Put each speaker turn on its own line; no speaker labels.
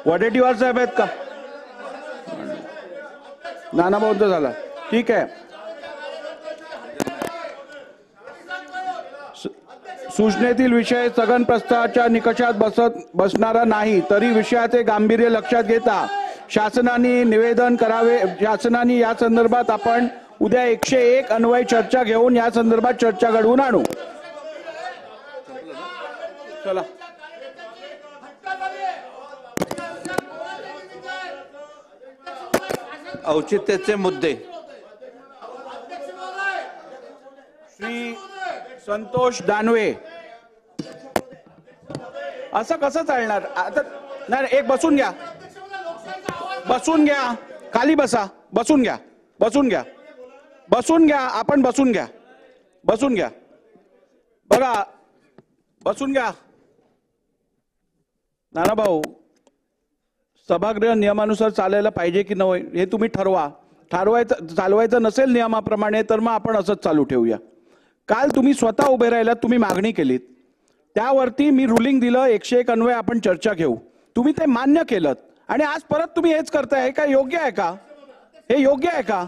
वडेट्टीवार साहेब आहेत का? नानाभाऊंचा झाला, ठीक आहे. सूचनेतील विषय स्थगन प्रस्तावाच्या निकषात बसणारा नाही, तरी विषयाचे गांभीर्य लक्षात घेता शासनाने निवेदन करावे. शासनाने या संदर्भात आपण उद्या 101 अन्वय चर्चा घेऊन या संदर्भात चर्चा घडवून आणू. चला.
औचित्याचे मुद्दे.
श्री संतोष दानवे. असं कसं चालणार आता? नाही, एक बसून घ्या, बसून घ्या, खाली बसा, बसून घ्या, बसून घ्या, बसून घ्या, आपण बसून घ्या, बसून घ्या, बघा, बसून घ्या. नानाभाऊ, सभागृह नियमानुसार चालायला पाहिजे की नाही हे तुम्ही ठरवा. चालवायचं नसेल नियमाप्रमाणे तर मग आपण असंच चालू ठेवूया. काल तुम्ही स्वतः उभे राहिलात, तुम्ही मागणी केलीत, त्यावरती मी रुलिंग दिलं, 101 अन्वय आपण चर्चा घेऊ. तुम्ही ते मान्य केलं आणि आज परत तुम्ही हेच करताय. का योग्य आहे का? हे योग्य आहे का?